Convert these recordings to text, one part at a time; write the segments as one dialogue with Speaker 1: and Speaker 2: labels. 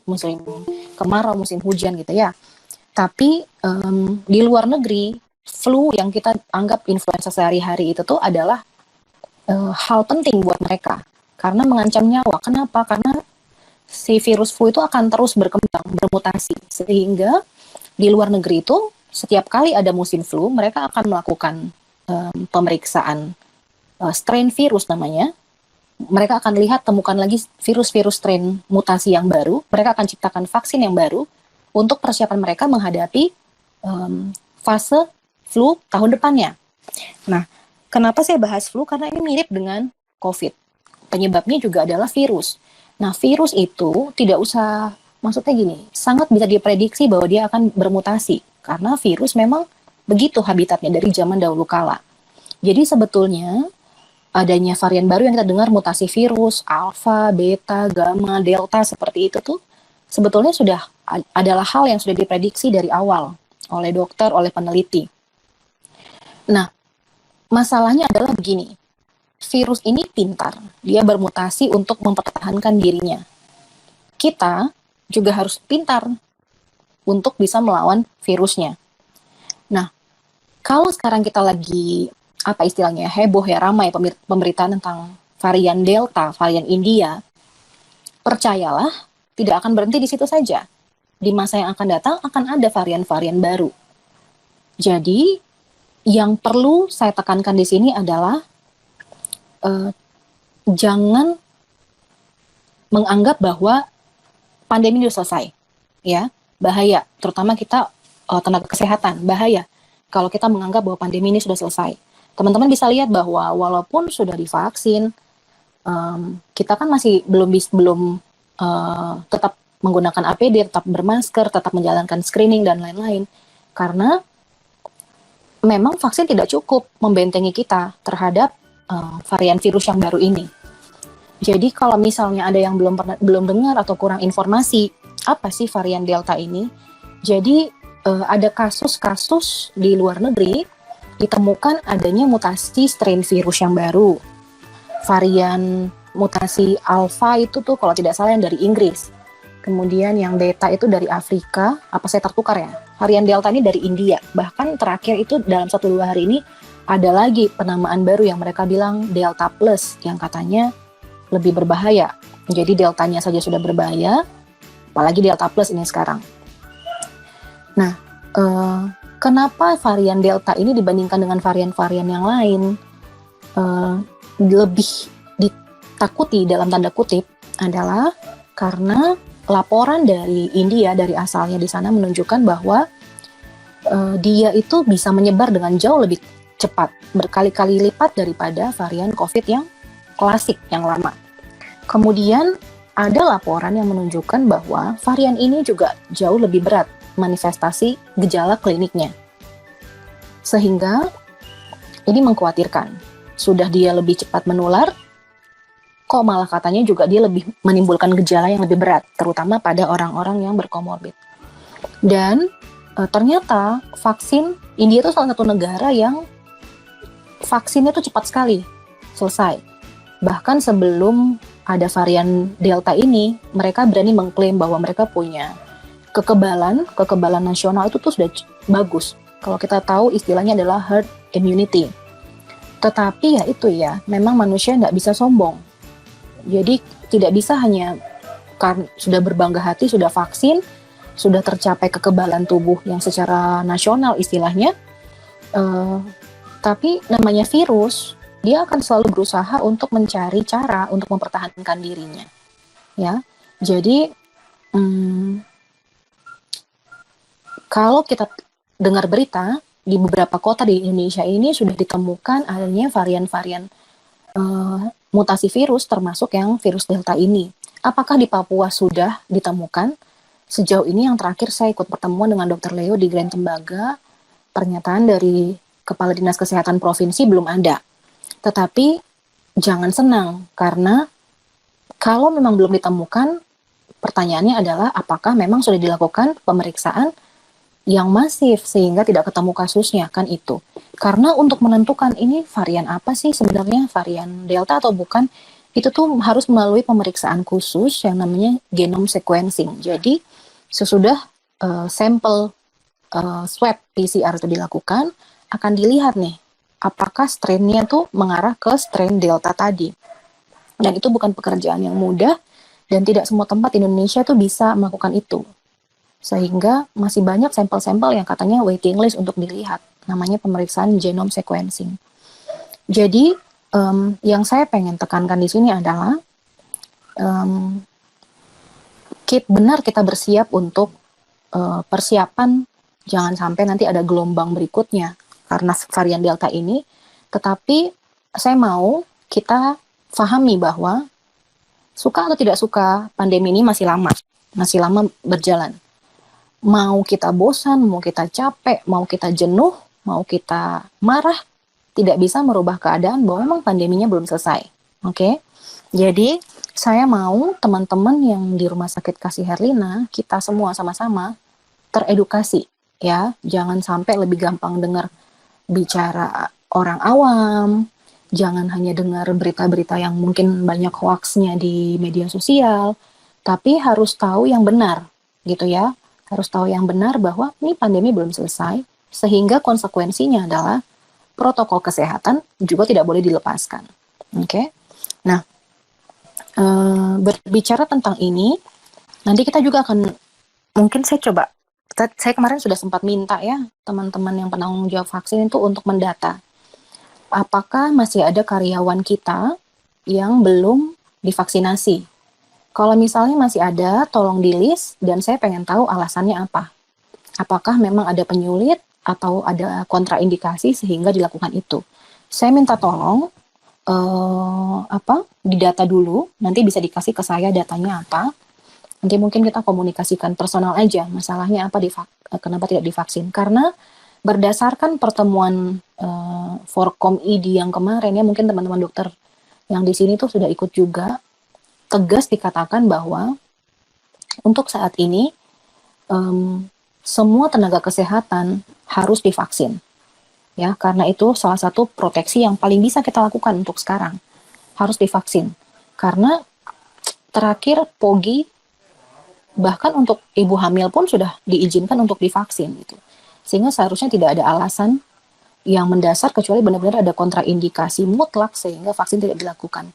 Speaker 1: musim kemarau, musim hujan gitu ya. Tapi di luar negeri, flu yang kita anggap influenza sehari-hari itu tuh adalah hal penting buat mereka karena mengancam nyawa. Kenapa? Karena si virus flu itu akan terus berkembang, bermutasi, sehingga di luar negeri itu setiap kali ada musim flu, mereka akan melakukan pemeriksaan strain virus namanya. Mereka akan lihat, temukan lagi virus-virus strain mutasi yang baru. Mereka akan ciptakan vaksin yang baru untuk persiapan mereka menghadapi fase flu tahun depannya. Nah, kenapa saya bahas flu? Karena ini mirip dengan COVID. Penyebabnya juga adalah virus. Nah, virus itu tidak usah, maksudnya gini, sangat bisa diprediksi bahwa dia akan bermutasi. Karena virus memang begitu habitatnya dari zaman dahulu kala. Jadi sebetulnya adanya varian baru yang kita dengar, mutasi virus, alfa, beta, gamma, delta, seperti itu tuh sebetulnya sudah adalah hal yang sudah diprediksi dari awal oleh dokter, oleh peneliti. Nah, masalahnya adalah begini, virus ini pintar, dia bermutasi untuk mempertahankan dirinya. Kita juga harus pintar untuk bisa melawan virusnya. Nah, kalau sekarang kita lagi apa istilahnya, heboh ya, ramai pemberitaan tentang varian Delta, varian India, percayalah, tidak akan berhenti di situ saja. Di masa yang akan datang akan ada varian-varian baru. Jadi, yang perlu saya tekankan di sini adalah jangan menganggap bahwa pandemi itu selesai, ya, bahaya. Terutama kita tenaga kesehatan, bahaya kalau kita menganggap bahwa pandemi ini sudah selesai. Teman-teman bisa lihat bahwa walaupun sudah divaksin, kita kan masih belum tetap menggunakan APD, tetap bermasker, tetap menjalankan screening dan lain-lain. Karena memang vaksin tidak cukup membentengi kita terhadap varian virus yang baru ini. Jadi kalau misalnya ada yang belum dengar atau kurang informasi, apa sih varian Delta ini? Jadi ada kasus-kasus di luar negeri ditemukan adanya mutasi strain virus yang baru. Varian mutasi alfa itu tuh kalau tidak salah yang dari Inggris. Kemudian yang beta itu dari Afrika. Apa saya tertukar ya? Varian delta ini dari India. Bahkan terakhir itu dalam 1-2 hari ini ada lagi penamaan baru yang mereka bilang Delta Plus yang katanya lebih berbahaya. Jadi deltanya saja sudah berbahaya, apalagi Delta Plus ini sekarang. Nah, kenapa varian Delta ini dibandingkan dengan varian-varian yang lain lebih ditakuti dalam tanda kutip adalah karena laporan dari India, dari asalnya di sana menunjukkan bahwa dia itu bisa menyebar dengan jauh lebih cepat, berkali-kali lipat daripada varian COVID yang klasik, yang lama. Kemudian ada laporan yang menunjukkan bahwa varian ini juga jauh lebih berat manifestasi gejala kliniknya. Sehingga ini mengkhawatirkan. Sudah dia lebih cepat menular, kok malah katanya juga dia lebih menimbulkan gejala yang lebih berat, terutama pada orang-orang yang berkomorbid. Dan ternyata vaksin, India itu salah satu negara yang vaksinnya itu cepat sekali selesai. Bahkan sebelum ada varian Delta ini, mereka berani mengklaim bahwa mereka punya kekebalan nasional itu tuh sudah bagus. Kalau kita tahu istilahnya adalah herd immunity. Tetapi ya itu ya, memang manusia nggak bisa sombong. Jadi tidak bisa hanya karena sudah berbangga hati, sudah vaksin, sudah tercapai kekebalan tubuh yang secara nasional istilahnya. Tapi namanya virus, dia akan selalu berusaha untuk mencari cara untuk mempertahankan dirinya. Ya, jadi kalau kita dengar berita, di beberapa kota di Indonesia ini sudah ditemukan adanya varian-varian mutasi virus, termasuk yang virus Delta ini. Apakah di Papua sudah ditemukan? Sejauh ini yang terakhir saya ikut pertemuan dengan Dr. Leo di Grand Tembaga, pernyataan dari Kepala Dinas Kesehatan Provinsi belum ada. Tetapi jangan senang, karena kalau memang belum ditemukan, Pertanyaannya adalah apakah memang sudah dilakukan pemeriksaan yang masif sehingga tidak ketemu kasusnya, kan itu. Karena untuk menentukan ini varian apa sih sebenarnya, varian Delta atau bukan, itu tuh harus melalui pemeriksaan khusus yang namanya genome sequencing. Jadi sesudah sampel swab PCR itu dilakukan, akan dilihat nih apakah strainnya tuh mengarah ke strain Delta tadi. Dan itu bukan pekerjaan yang mudah, dan tidak semua tempat di Indonesia tuh bisa melakukan itu. Sehingga masih banyak sampel-sampel yang katanya waiting list untuk dilihat. Namanya pemeriksaan genome sequencing. Jadi, yang saya pengen tekankan di sini adalah benar kita bersiap untuk persiapan jangan sampai nanti ada gelombang berikutnya karena varian Delta ini. Tetapi saya mau kita pahami bahwa suka atau tidak suka, pandemi ini masih lama berjalan. Mau kita bosan, mau kita capek, mau kita jenuh, mau kita marah, tidak bisa merubah keadaan bahwa memang pandeminya belum selesai. Oke? Jadi, saya mau teman-teman yang di Rumah Sakit Kasih Herlina, kita semua sama-sama teredukasi, ya. Jangan sampai lebih gampang dengar bicara orang awam, jangan hanya dengar berita-berita yang mungkin banyak hoaxnya di media sosial, tapi harus tahu yang benar, gitu ya. Harus tahu yang benar bahwa ini pandemi belum selesai, sehingga konsekuensinya adalah protokol kesehatan juga tidak boleh dilepaskan. Oke? Nah, berbicara tentang ini, nanti kita juga akan, mungkin saya kemarin sudah sempat minta ya, teman-teman yang penanggung jawab vaksin itu untuk mendata apakah masih ada karyawan kita yang belum divaksinasi. Kalau misalnya masih ada, tolong di-list dan saya pengen tahu alasannya apa. Apakah memang ada penyulit atau ada kontraindikasi sehingga dilakukan itu. Saya minta tolong didata dulu, nanti bisa dikasih ke saya datanya apa. Nanti mungkin kita komunikasikan personal aja, masalahnya apa, kenapa tidak divaksin. Karena berdasarkan pertemuan Forkom ID yang kemarin ya, mungkin teman-teman dokter yang di sini tuh sudah ikut juga, tegas dikatakan bahwa untuk saat ini semua tenaga kesehatan harus divaksin. Ya, karena itu salah satu proteksi yang paling bisa kita lakukan untuk sekarang. Harus divaksin. Karena terakhir POGI bahkan untuk ibu hamil pun sudah diizinkan untuk divaksin gitu. Sehingga seharusnya tidak ada alasan yang mendasar kecuali benar-benar ada kontraindikasi mutlak sehingga vaksin tidak dilakukan.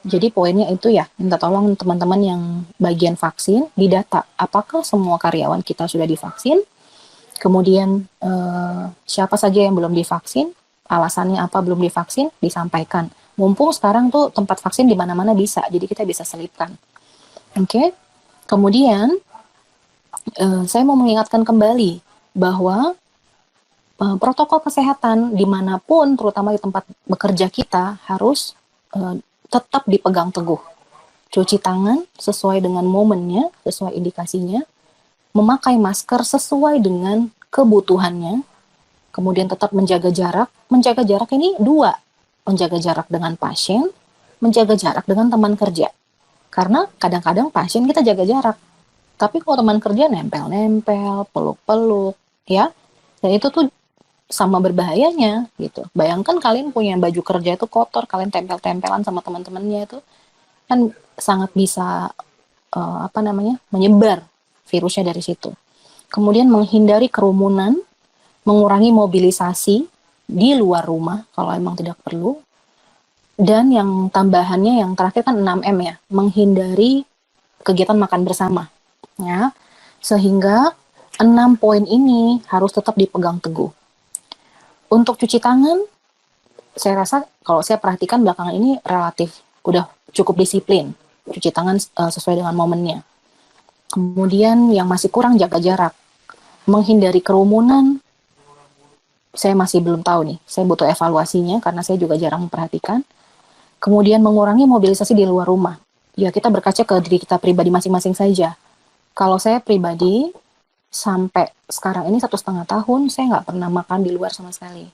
Speaker 1: Jadi poinnya itu ya, minta tolong teman-teman yang bagian vaksin didata apakah semua karyawan kita sudah divaksin, kemudian siapa saja yang belum divaksin, alasannya apa belum divaksin, disampaikan. Mumpung sekarang tuh tempat vaksin di mana-mana bisa, jadi kita bisa selipkan. Oke? Kemudian saya mau mengingatkan kembali bahwa protokol kesehatan dimanapun, terutama di tempat bekerja kita, harus tetap dipegang teguh. Cuci tangan sesuai dengan momennya, sesuai indikasinya, memakai masker sesuai dengan kebutuhannya, kemudian tetap menjaga jarak. Menjaga jarak ini dua, menjaga jarak dengan pasien, menjaga jarak dengan teman kerja. Karena kadang-kadang pasien kita jaga jarak, tapi kalau teman kerja nempel-nempel, peluk-peluk, ya, dan itu tuh sama berbahayanya gitu. Bayangkan kalian punya baju kerja itu kotor, kalian tempel-tempelan sama teman-temannya itu kan sangat bisa menyebar virusnya dari situ. Kemudian menghindari kerumunan, mengurangi mobilisasi di luar rumah kalau emang tidak perlu. Dan yang tambahannya yang terakhir kan 6M ya, menghindari kegiatan makan bersama. Ya, sehingga 6 poin ini harus tetap dipegang teguh. Untuk cuci tangan, saya rasa kalau saya perhatikan belakangan ini relatif udah cukup disiplin. Cuci tangan sesuai dengan momennya. Kemudian yang masih kurang jaga jarak. Menghindari kerumunan, saya masih belum tahu nih. Saya butuh evaluasinya karena saya juga jarang memperhatikan. Kemudian mengurangi mobilisasi di luar rumah. Ya kita berkaca ke diri kita pribadi masing-masing saja. Kalau saya pribadi, sampai sekarang ini 1,5 tahun, saya nggak pernah makan di luar sama sekali.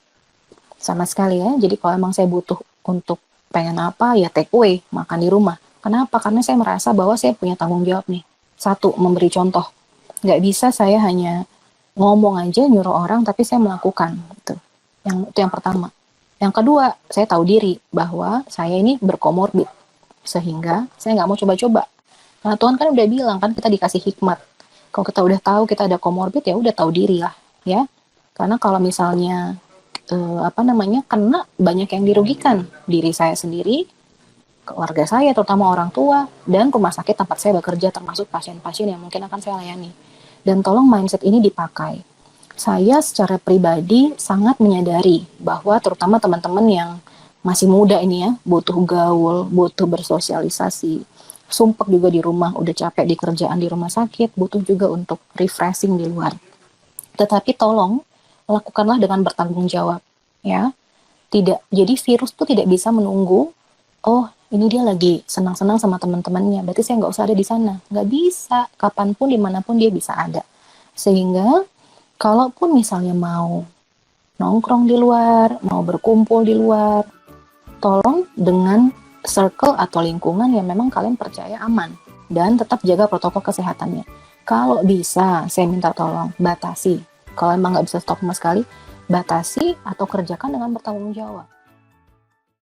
Speaker 1: Sama sekali ya, jadi kalau emang saya butuh untuk pengen apa, ya take away, makan di rumah. Kenapa? Karena saya merasa bahwa saya punya tanggung jawab nih. Satu, memberi contoh. Nggak bisa saya hanya ngomong aja nyuruh orang tapi saya melakukan gitu. Itu yang pertama. Yang kedua, saya tahu diri bahwa saya ini berkomorbid sehingga saya nggak mau coba-coba. Karena Tuhan kan udah bilang kan kita dikasih hikmat. Kalau kita udah tahu kita ada komorbid ya udah tahu diri lah ya. Karena kalau misalnya kena, banyak yang dirugikan, diri saya sendiri, keluarga saya terutama orang tua, dan rumah sakit tempat saya bekerja termasuk pasien-pasien yang mungkin akan saya layani. Dan tolong mindset ini dipakai. Saya secara pribadi sangat menyadari bahwa terutama teman-teman yang masih muda ini ya, butuh gaul, butuh bersosialisasi, sumpek juga di rumah, udah capek di kerjaan di rumah sakit, butuh juga untuk refreshing di luar. Tetapi tolong lakukanlah dengan bertanggung jawab ya. Tidak, jadi virus tuh tidak bisa menunggu, oh ini dia lagi senang-senang sama teman-temannya, berarti saya nggak usah ada di sana. Nggak bisa, kapanpun dimanapun dia bisa ada. Sehingga kalaupun misalnya mau nongkrong di luar, mau berkumpul di luar, tolong dengan circle atau lingkungan yang memang kalian percaya aman, dan tetap jaga protokol kesehatannya. Kalau bisa, saya minta tolong batasi. Kalau emang nggak bisa stop sama sekali, batasi atau kerjakan dengan bertanggung jawab.